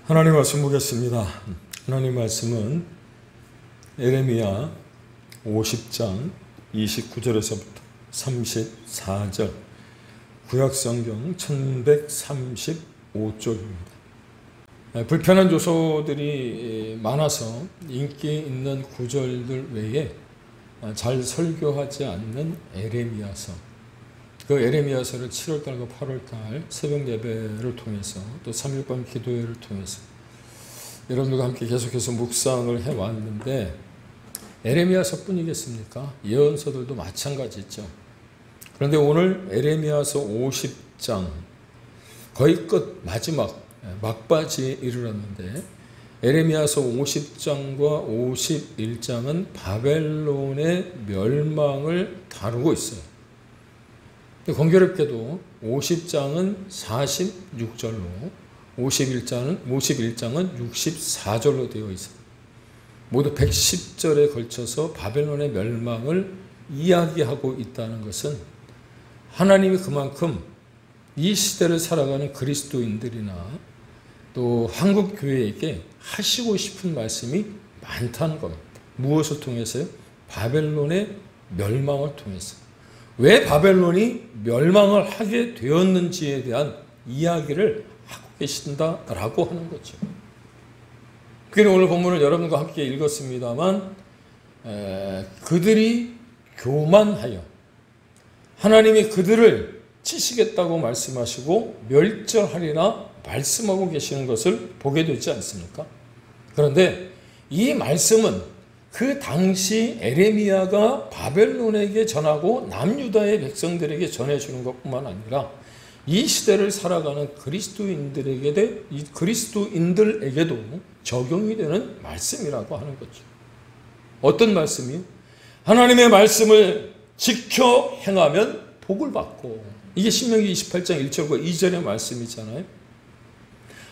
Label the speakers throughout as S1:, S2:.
S1: 하나님 말씀 보겠습니다. 하나님 말씀은 예레미야 50장 29절에서부터 34절, 구약성경 1135쪽입니다. 불편한 요소들이 많아서 인기 있는 구절들 외에 잘 설교하지 않는 예레미야서, 그 예레미야서를 7월달과 8월달 새벽 예배를 통해서 또 3일밤 기도회를 통해서 여러분들과 함께 계속해서 묵상을 해왔는데, 예레미야서 뿐이겠습니까? 예언서들도 마찬가지죠. 그런데 오늘 예레미야서 50장 거의 끝 마지막 막바지에 이르렀는데, 예레미야서 50장과 51장은 바벨론의 멸망을 다루고 있어요. 공교롭게도 50장은 46절로 51장은 64절로 되어 있어요. 모두 110절에 걸쳐서 바벨론의 멸망을 이야기하고 있다는 것은 하나님이 그만큼 이 시대를 살아가는 그리스도인들이나 또 한국 교회에게 하시고 싶은 말씀이 많다는 겁니다. 무엇을 통해서요? 바벨론의 멸망을 통해서. 왜 바벨론이 멸망을 하게 되었는지에 대한 이야기를 하고 계신다라고 하는 거죠. 그래서 오늘 본문을 여러분과 함께 읽었습니다만, 그들이 교만하여 하나님이 그들을 치시겠다고 말씀하시고 멸절하리라 말씀하고 계시는 것을 보게 되지 않습니까? 그런데 이 말씀은 그 당시 예레미야가 바벨론에게 전하고 남유다의 백성들에게 전해주는 것뿐만 아니라 이 시대를 살아가는 그리스도인들에게도 적용이 되는 말씀이라고 하는 거죠. 어떤 말씀이요? 하나님의 말씀을 지켜 행하면 복을 받고, 이게 신명기 28장 1절과 2절의 말씀이잖아요.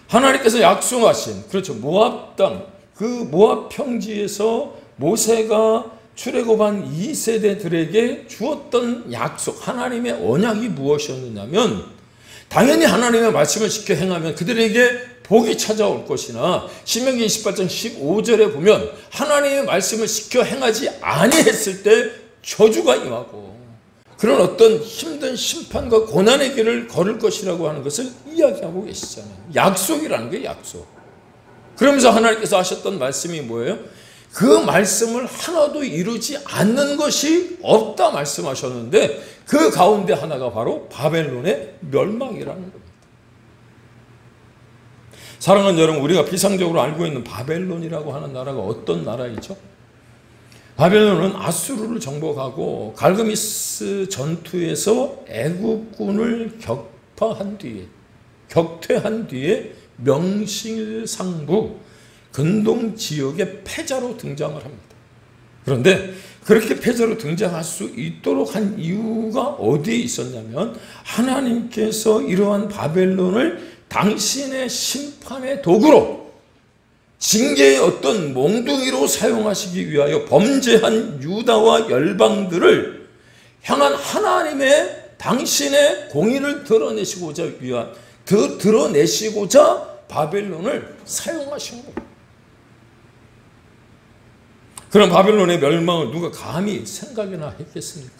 S1: 하나님께서 약속하신, 그렇죠, 모압 땅, 그 모압 평지에서 모세가 출애굽한 2세대들에게 주었던 약속, 하나님의 언약이 무엇이었느냐면, 당연히 하나님의 말씀을 지켜 행하면 그들에게 복이 찾아올 것이나, 신명기 28장 15절에 보면 하나님의 말씀을 지켜 행하지 아니했을 때 저주가 임하고 그런 어떤 힘든 심판과 고난의 길을 걸을 것이라고 하는 것을 이야기하고 계시잖아요. 약속이라는 게 약속. 그러면서 하나님께서 하셨던 말씀이 뭐예요? 그 말씀을 하나도 이루지 않는 것이 없다 말씀하셨는데, 그 가운데 하나가 바로 바벨론의 멸망이라는 겁니다. 사랑하는 여러분, 우리가 비상적으로 알고 있는 바벨론이라고 하는 나라가 어떤 나라이죠? 바벨론은 아수르를 정복하고 갈그미스 전투에서 애국군을 격퇴한 뒤에 명실상부 근동 지역의 패자로 등장을 합니다. 그런데 그렇게 패자로 등장할 수 있도록 한 이유가 어디에 있었냐면, 하나님께서 이러한 바벨론을 당신의 심판의 도구로, 징계의 어떤 몽둥이로 사용하시기 위하여 범죄한 유다와 열방들을 향한 하나님의 당신의 공의를 드러내시고자 바벨론을 사용하신 겁니다. 그럼 바벨론의 멸망을 누가 감히 생각이나 했겠습니까?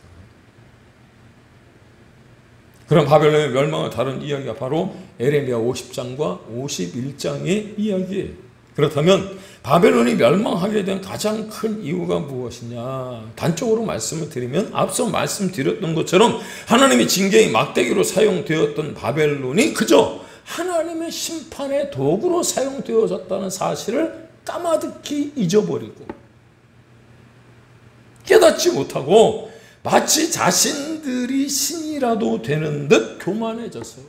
S1: 그럼 바벨론의 멸망을 다룬 이야기가 바로 예레미야 50장과 51장의 이야기예요. 그렇다면 바벨론이 멸망하게 된 가장 큰 이유가 무엇이냐? 단적으로 말씀을 드리면, 앞서 말씀드렸던 것처럼 하나님의 징계의 막대기로 사용되었던 바벨론이 그저 하나님의 심판의 도구로 사용되어졌다는 사실을 까마득히 잊어버리고 깨닫지 못하고 마치 자신들이 신이라도 되는 듯 교만해져서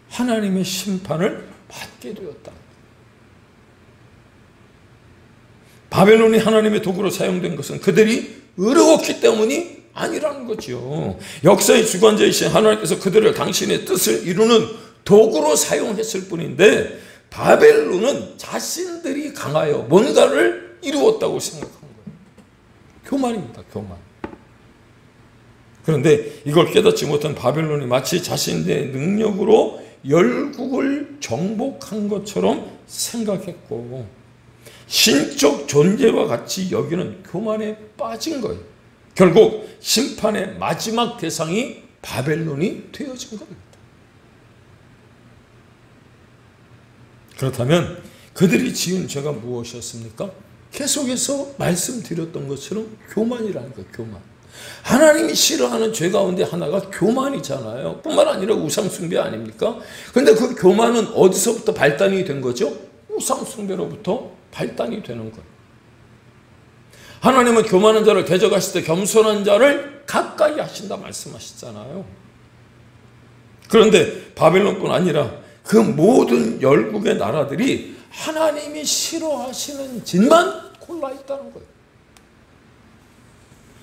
S1: 하나님의 심판을 받게 되었다. 바벨론이 하나님의 도구로 사용된 것은 그들이 의로웠기 때문이 아니라는 거죠. 역사의 주관자이신 하나님께서 그들을 당신의 뜻을 이루는 도구로 사용했을 뿐인데, 바벨론은 자신들이 강하여 뭔가를 이루었다고 생각한 거예요. 교만입니다, 교만. 그런데 이걸 깨닫지 못한 바벨론이 마치 자신의 능력으로 열국을 정복한 것처럼 생각했고 신적 존재와 같이 여기는 교만에 빠진 거예요. 결국 심판의 마지막 대상이 바벨론이 되어진 겁니다. 그렇다면 그들이 지은 죄가 무엇이었습니까? 계속해서 말씀드렸던 것처럼 교만이라는 거예요. 교만. 하나님이 싫어하는 죄 가운데 하나가 교만이잖아요. 뿐만 아니라 우상숭배 아닙니까? 그런데 그 교만은 어디서부터 발단이 된 거죠? 우상숭배로부터 발단이 되는 거예요. 하나님은 교만한 자를 대적하실 때 겸손한 자를 가까이 하신다 말씀하시잖아요. 그런데 바벨론뿐 아니라 그 모든 열국의 나라들이 하나님이 싫어하시는 짓만 골라있다는 거예요.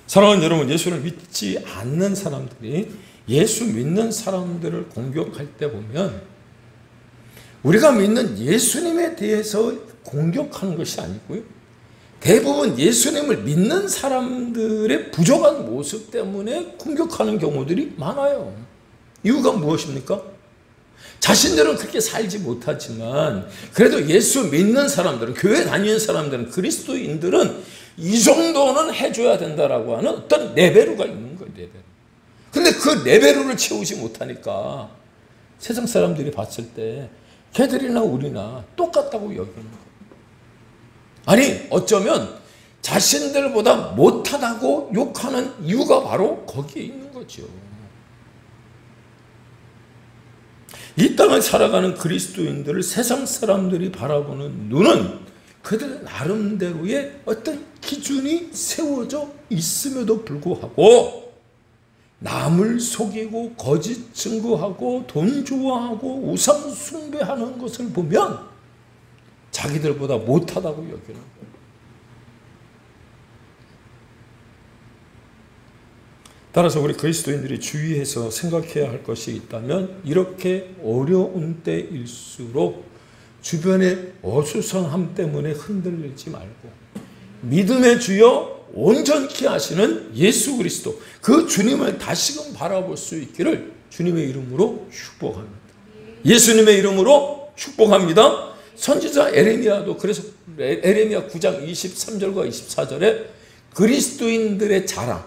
S1: 사랑하는 여러분, 예수를 믿지 않는 사람들이 예수 믿는 사람들을 공격할 때 보면 우리가 믿는 예수님에 대해서 공격하는 것이 아니고요, 대부분 예수님을 믿는 사람들의 부족한 모습 때문에 공격하는 경우들이 많아요. 이유가 무엇입니까? 자신들은 그렇게 살지 못하지만 그래도 예수 믿는 사람들은, 교회 다니는 사람들은, 그리스도인들은 이 정도는 해줘야 된다라고 하는 어떤 레벨루가 있는 거예요. 레벨루. 근데 그 레벨루를 채우지 못하니까 세상 사람들이 봤을 때 걔들이나 우리나 똑같다고 여기는 거예요. 아니 어쩌면 자신들보다 못하다고 욕하는 이유가 바로 거기에 있는 거죠. 이 땅을 살아가는 그리스도인들을 세상 사람들이 바라보는 눈은 그들 나름대로의 어떤 기준이 세워져 있음에도 불구하고 남을 속이고 거짓 증거하고 돈 좋아하고 우상 숭배하는 것을 보면 자기들보다 못하다고 여기는 거예요. 따라서 우리 그리스도인들이 주의해서 생각해야 할 것이 있다면 이렇게 어려운 때일수록 주변의 어수선함 때문에 흔들리지 말고 믿음의 주여 온전케 하시는 예수 그리스도, 그 주님을 다시금 바라볼 수 있기를 주님의 이름으로 축복합니다. 예수님의 이름으로 축복합니다. 선지자 에레미야도 그래서 에레미야 9장 23절과 24절에 그리스도인들의 자랑,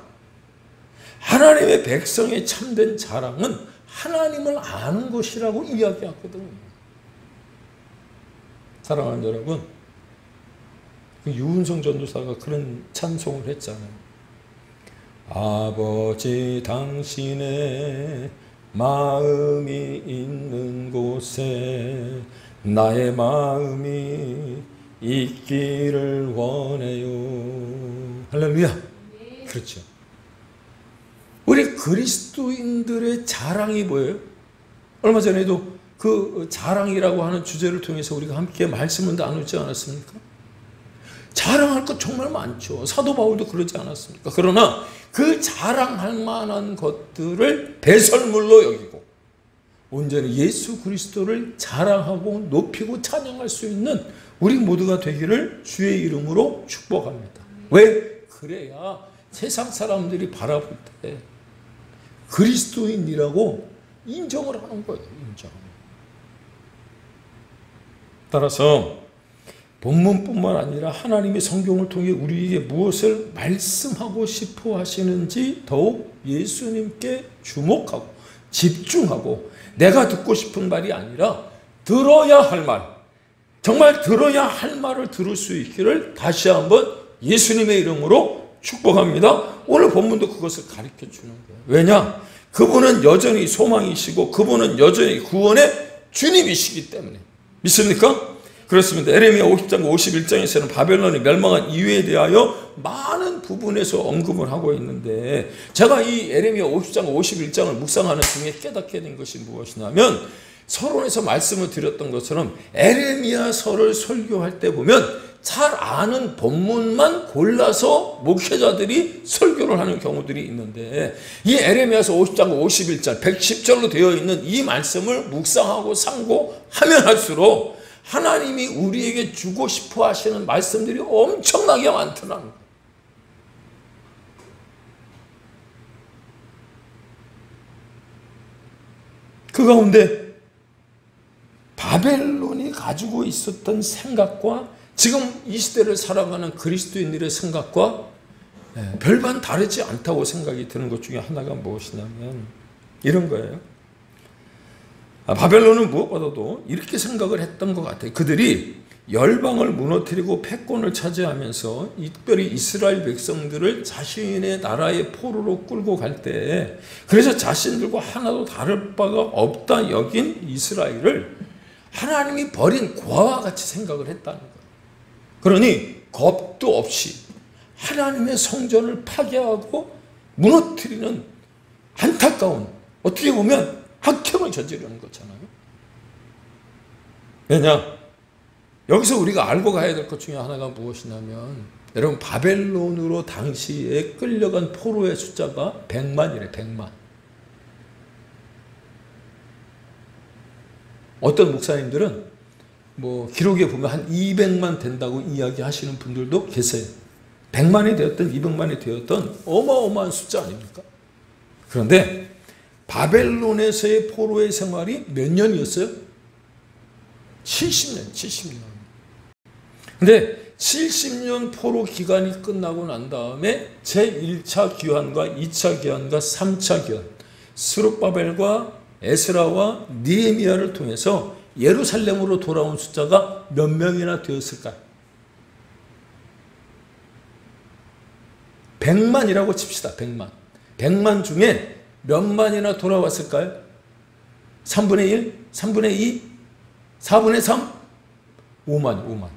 S1: 하나님의 백성의 참된 자랑은 하나님을 아는 것이라고 이야기하거든요. 사랑하는 여러분, 유은성 전도사가 그런 찬송을 했잖아요. 아버지 당신의 마음이 있는 곳에 나의 마음이 있기를 원해요. 할렐루야. 그렇죠. 우리 그리스도인들의 자랑이 뭐예요? 얼마 전에도 그 자랑이라고 하는 주제를 통해서 우리가 함께 말씀을 나누지 않았습니까? 자랑할 것 정말 많죠. 사도 바울도 그러지 않았습니까? 그러나 그 자랑할 만한 것들을 배설물로 여기고 온전히 예수 그리스도를 자랑하고 높이고 찬양할 수 있는 우리 모두가 되기를 주의 이름으로 축복합니다. 왜? 그래야 세상 사람들이 바라볼 때 그리스도인이라고 인정을 하는 거예요. 인정. 따라서 본문뿐만 아니라 하나님의 성경을 통해 우리에게 무엇을 말씀하고 싶어 하시는지 더욱 예수님께 주목하고 집중하고 내가 듣고 싶은 말이 아니라 들어야 할 말, 정말 들어야 할 말을 들을 수 있기를 다시 한번 예수님의 이름으로 축복합니다. 오늘 본문도 그것을 가르쳐 주는 거예요. 왜냐? 그분은 여전히 소망이시고 그분은 여전히 구원의 주님이시기 때문에. 믿습니까? 그렇습니다. 에레미야 50장 51장에서는 바벨론이 멸망한 이유에 대하여 많은 부분에서 언급을 하고 있는데 제가 이 에레미야 50장 51장을 묵상하는 중에 깨닫게 된 것이 무엇이냐면 서론에서 말씀을 드렸던 것처럼 에레미야서를 설교할 때 보면 잘 아는 본문만 골라서 목회자들이 설교를 하는 경우들이 있는데 이 에레미야서 50장 51장 110절로 되어 있는 이 말씀을 묵상하고 상고하면 할수록 하나님이 우리에게 주고 싶어 하시는 말씀들이 엄청나게 많더라는 거예요. 그 가운데 바벨론이 가지고 있었던 생각과 지금 이 시대를 살아가는 그리스도인들의 생각과 별반 다르지 않다고 생각이 드는 것 중에 하나가 무엇이냐면 이런 거예요. 바벨론은 무엇보다도 이렇게 생각을 했던 것 같아요. 그들이 열방을 무너뜨리고 패권을 차지하면서 특별히 이스라엘 백성들을 자신의 나라의 포로로 끌고 갈 때, 그래서 자신들과 하나도 다를 바가 없다 여긴 이스라엘을 하나님이 버린 고아와 같이 생각을 했다는 거예요. 그러니 겁도 없이 하나님의 성전을 파괴하고 무너뜨리는 안타까운, 어떻게 보면 악행을 저지르는 거잖아요. 왜냐? 여기서 우리가 알고 가야 될 것 중에 하나가 무엇이냐면, 여러분, 바벨론으로 당시에 끌려간 포로의 숫자가 100만이래, 100만. 어떤 목사님들은 기록에 보면 한 200만 된다고 이야기하시는 분들도 계세요. 100만이 되었던 200만이 되었던 어마어마한 숫자 아닙니까? 그런데 바벨론에서의 포로의 생활이 몇 년이었어요? 70년, 70년. 근데 70년 포로 기간이 끝나고 난 다음에 제1차 귀환과 2차 귀환과 3차 귀환, 스룹바벨과 에스라와 느헤미야를 통해서 예루살렘으로 돌아온 숫자가 몇 명이나 되었을까요? 100만이라고 칩시다. 100만. 100만 중에 몇 만이나 돌아왔을까요? 3분의 1? 3분의 2? 4분의 3? 5만, 5만.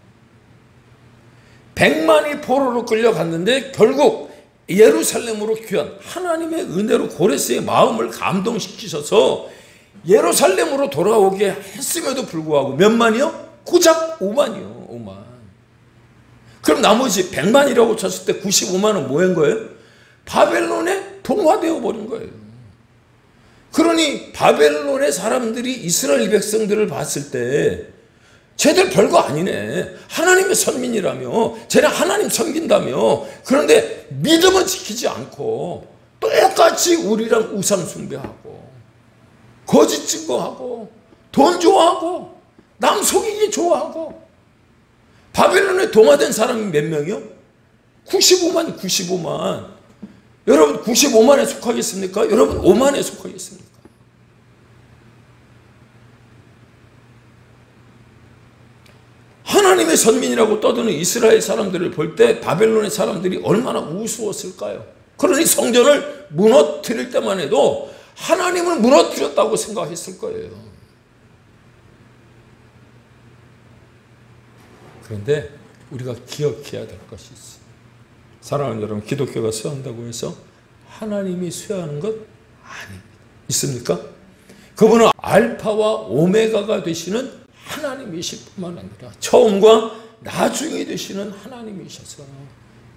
S1: 100만이 포로로 끌려갔는데 결국 예루살렘으로 귀환, 하나님의 은혜로 고레스의 마음을 감동시키셔서 예루살렘으로 돌아오게 했음에도 불구하고 몇 만이요? 고작 5만이요. 5만. 그럼 나머지 100만이라고 쳤을 때 95만은 뭐인 거예요? 바벨론에 동화되어 버린 거예요. 그러니 바벨론의 사람들이 이스라엘 백성들을 봤을 때 쟤들 별거 아니네. 하나님의 선민이라며, 쟤네 하나님 섬긴다며. 그런데 믿음은 지키지 않고 똑같이 우리랑 우상 숭배하고 거짓 증거하고 돈 좋아하고 남 속이기 좋아하고. 바벨론에 동화된 사람이 몇 명이요? 95만, 95만. 여러분 95만에 속하겠습니까? 여러분 5만에 속하겠습니까? 하나님의 선민이라고 떠드는 이스라엘 사람들을 볼 때 바벨론의 사람들이 얼마나 우스웠을까요? 그러니 성전을 무너뜨릴 때만 해도 하나님을 무너뜨렸다고 생각했을 거예요. 그런데 우리가 기억해야 될 것이 있어요. 사랑하는 여러분, 기독교가 쇠한다고 해서 하나님이 쇠하는 것 아닙니다. 있습니까? 그분은 알파와 오메가가 되시는 하나님이실 뿐만 아니라 처음과 나중에 되시는 하나님이셔서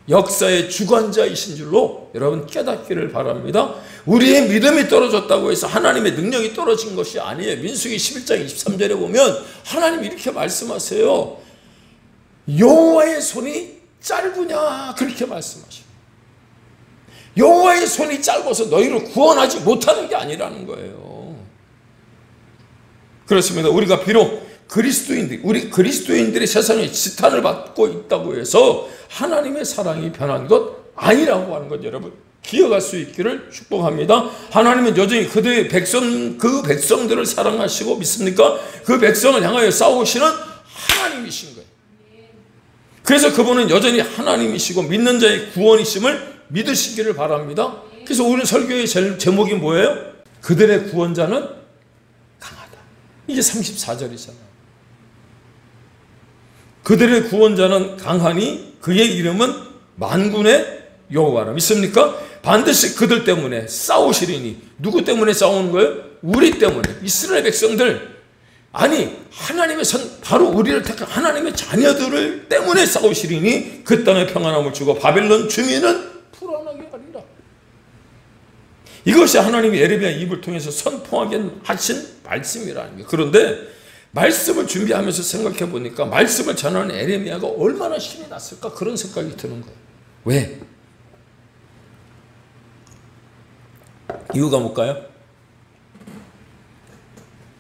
S1: 역사의 주관자이신 줄로 여러분 깨닫기를 바랍니다. 우리의 믿음이 떨어졌다고 해서 하나님의 능력이 떨어진 것이 아니에요. 민수기 11장 23절에 보면 하나님이 이렇게 말씀하세요. 여호와의 손이 짧으냐, 그렇게 말씀하셔요. 여호와의 손이 짧아서 너희를 구원하지 못하는 게 아니라는 거예요. 그렇습니다. 우리가 비록 우리 그리스도인들이 세상에 지탄을 받고 있다고 해서 하나님의 사랑이 변한 것 아니라고 하는 것 여러분 기억할 수 있기를 축복합니다. 하나님은 여전히 그 백성들을 사랑하시고 믿습니까? 그 백성을 향하여 싸우시는 하나님이신 거예요. 그래서 그분은 여전히 하나님이시고 믿는 자의 구원이심을 믿으시기를 바랍니다. 그래서 오늘 설교의 제목이 뭐예요? 그들의 구원자는 강하다. 이게 34절이잖아요. 그들의 구원자는 강하니 그의 이름은 만군의 여호와라. 믿습니까? 반드시 그들 때문에 싸우시리니. 누구 때문에 싸우는 거예요? 우리 때문에. 이스라엘 백성들, 아니 하나님의 바로 우리를 택한 하나님의 자녀들을 때문에 싸우시리니 그 땅에 평안함을 주고 바벨론 주민은 불안하게 하리라. 이것이 하나님이 예레미야 입을 통해서 선포하게 하신 말씀이라는 거예요. 그런데 말씀을 준비하면서 생각해 보니까 말씀을 전하는 예레미야가 얼마나 힘이 났을까, 그런 생각이 드는 거예요. 왜? 이유가 뭘까요?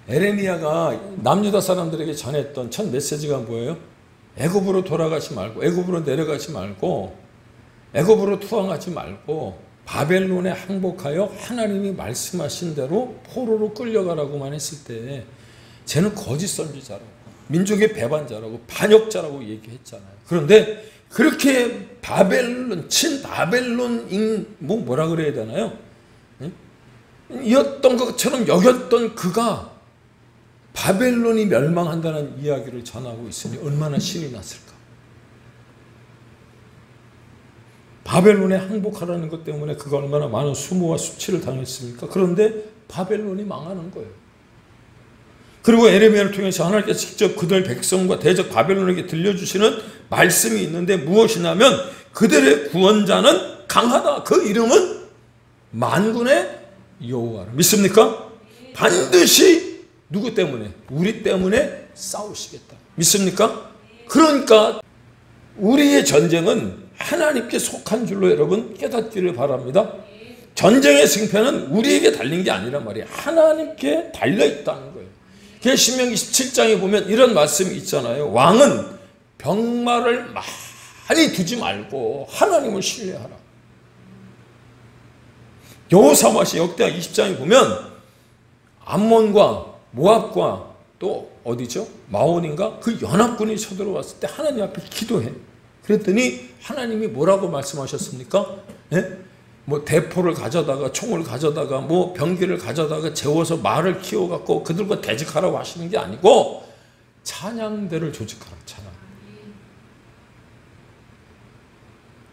S1: 에레미야가 남유다 사람들에게 전했던 첫 메시지가 뭐예요? 애굽으로 돌아가지 말고, 애굽으로 내려가지 말고, 애굽으로 투항하지 말고 바벨론에 항복하여 하나님이 말씀하신 대로 포로로 끌려가라고만 했을 때 쟤는 거짓 선지자라고, 민족의 배반자라고, 반역자라고 얘기했잖아요. 그런데 그렇게 바벨론, 친바벨론인 뭐라 그래야 되나요? 이었던 것처럼 여겼던 그가 바벨론이 멸망한다는 이야기를 전하고 있으니 얼마나 신이 났을까? 바벨론에 항복하라는 것 때문에 그가 얼마나 많은 수모와 수치를 당했습니까? 그런데 바벨론이 망하는 거예요. 그리고 에레미야를 통해서 하나님께서 직접 그들 백성과 대적 바벨론에게 들려주시는 말씀이 있는데 무엇이냐면 그들의 구원자는 강하다. 그 이름은 만군의 여호와라. 믿습니까? 반드시 누구 때문에? 우리 때문에 싸우시겠다. 믿습니까? 그러니까 우리의 전쟁은 하나님께 속한 줄로 여러분 깨닫기를 바랍니다. 전쟁의 승패는 우리에게 달린 게 아니란 말이에요. 하나님께 달려있다는 거예요. 신명기 17장에 보면 이런 말씀이 있잖아요. 왕은 병마를 많이 두지 말고 하나님을 신뢰하라. 여호사밧이 역대하 20장에 보면 암몬과 모압과 또 어디죠? 마온인가? 그 연합군이 쳐들어왔을 때 하나님 앞에 기도해. 그랬더니 하나님이 뭐라고 말씀하셨습니까? 네? 뭐 대포를 가져다가 총을 가져다가 뭐 병기를 가져다가 재워서 말을 키워갖고 그들과 대적하라고 하시는 게 아니고 찬양대를 조직하라. 찬양.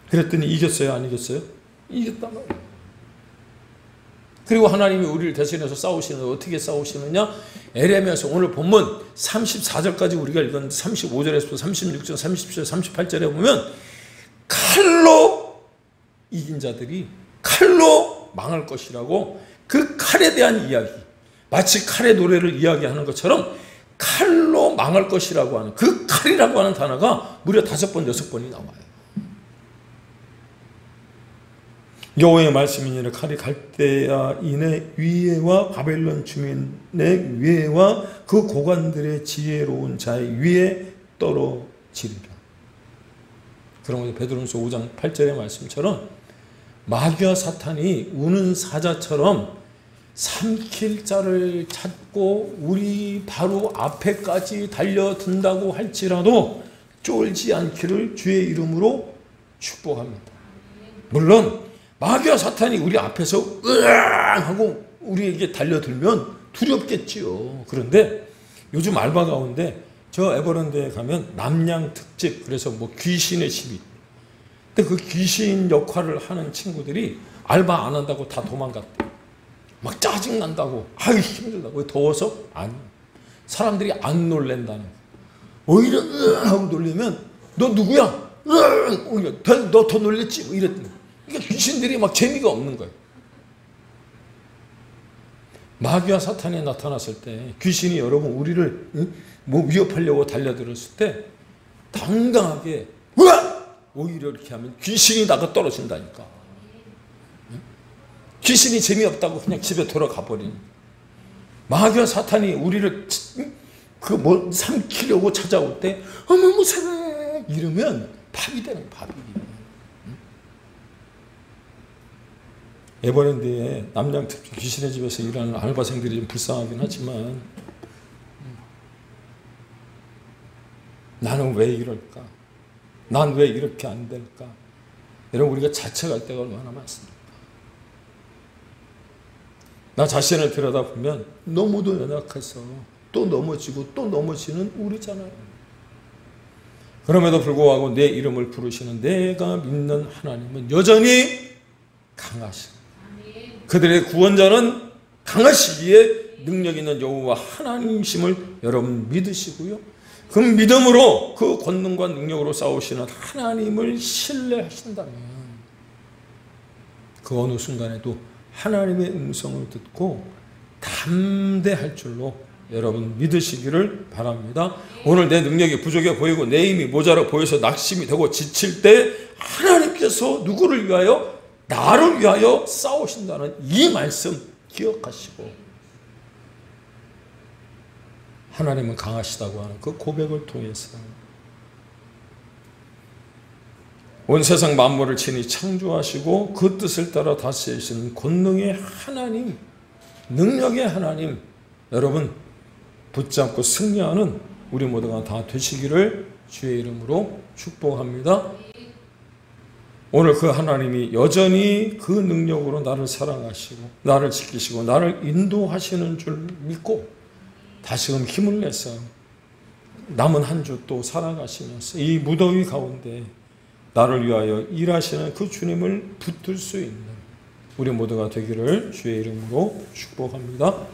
S1: 그랬더니 이겼어요? 안 이겼어요? 이겼단 말이에요. 그리고 하나님이 우리를 대신해서 싸우시는데 어떻게 싸우시느냐? 에레미야서 오늘 본문 34절까지 우리가 읽었는데 35절에서 36절, 37절, 38절에 보면 칼로 이긴 자들이 칼로 망할 것이라고 그 칼에 대한 이야기, 마치 칼의 노래를 이야기하는 것처럼 칼로 망할 것이라고 하는 그 칼이라고 하는 단어가 무려 5번, 6번이 나와요. 여호와의 말씀이니라. 칼이 갈대아인의 위에와 바벨론 주민의 위에와 그 고관들의 지혜로운 자의 위에 떨어지리라. 그런 베드로전서 5장 8절의 말씀처럼 마귀와 사탄이 우는 사자처럼 삼킬 자를 찾고 우리 바로 앞에까지 달려든다고 할지라도 쫄지 않기를 주의 이름으로 축복합니다. 물론 마귀와 사탄이 우리 앞에서 으앙 하고 우리에게 달려들면 두렵겠지요. 그런데 요즘 알바 가운데 저 에버랜드에 가면 남양 특집, 그래서 뭐 귀신의 시비. 근데 그 귀신 역할을 하는 친구들이 알바 안 한다고 다 도망갔대. 막 짜증난다고, 아유 힘들다고, 더워서 아니. 사람들이 안 놀랜다는. 오히려 으앙 하고 놀리면 너 누구야? 으앙, 너 더 놀랬지? 뭐 이랬더니. 그러니까 귀신들이 막 재미가 없는 거예요. 마귀와 사탄이 나타났을 때 귀신이 여러분 우리를 뭐 위협하려고 달려들었을 때 당당하게 으악! 오히려 이렇게 하면 귀신이 나가 떨어진다니까. 귀신이 재미없다고 그냥 집에 돌아가 버린. 마귀와 사탄이 우리를 그 뭐 삼키려고 찾아올 때 어머 무서워 이러면 밥이 되는 밥이. 에버랜드에 남양특집 귀신의 집에서 일하는 알바생들이 좀 불쌍하긴 하지만 나는 왜 이럴까? 난 왜 이렇게 안 될까? 여러분 우리가 자책할 때가 얼마나 많습니까? 나 자신을 들여다보면 너무도 연약해서 또 넘어지고 또 넘어지는 우리잖아요. 그럼에도 불구하고 내 이름을 부르시는 내가 믿는 하나님은 여전히 강하시고 그들의 구원자는 강하시기에 능력 있는 여호와 하나님이심을 여러분 믿으시고요. 그 믿음으로 그 권능과 능력으로 싸우시는 하나님을 신뢰하신다면 그 어느 순간에도 하나님의 음성을 듣고 담대할 줄로 여러분 믿으시기를 바랍니다. 오늘 내 능력이 부족해 보이고 내 힘이 모자라 보여서 낙심이 되고 지칠 때 하나님께서 누구를 위하여? 나를 위하여 싸우신다는 이 말씀 기억하시고 하나님은 강하시다고 하는 그 고백을 통해서 온 세상 만물을 친히 창조하시고 그 뜻을 따라 다스리시는 권능의 하나님, 능력의 하나님, 여러분 붙잡고 승리하는 우리 모두가 다 되시기를 주의 이름으로 축복합니다. 오늘 그 하나님이 여전히 그 능력으로 나를 사랑하시고 나를 지키시고 나를 인도하시는 줄 믿고 다시금 힘을 내서 남은 한 주 또 살아가시면서 이 무더위 가운데 나를 위하여 일하시는 그 주님을 붙들 수 있는 우리 모두가 되기를 주의 이름으로 축복합니다.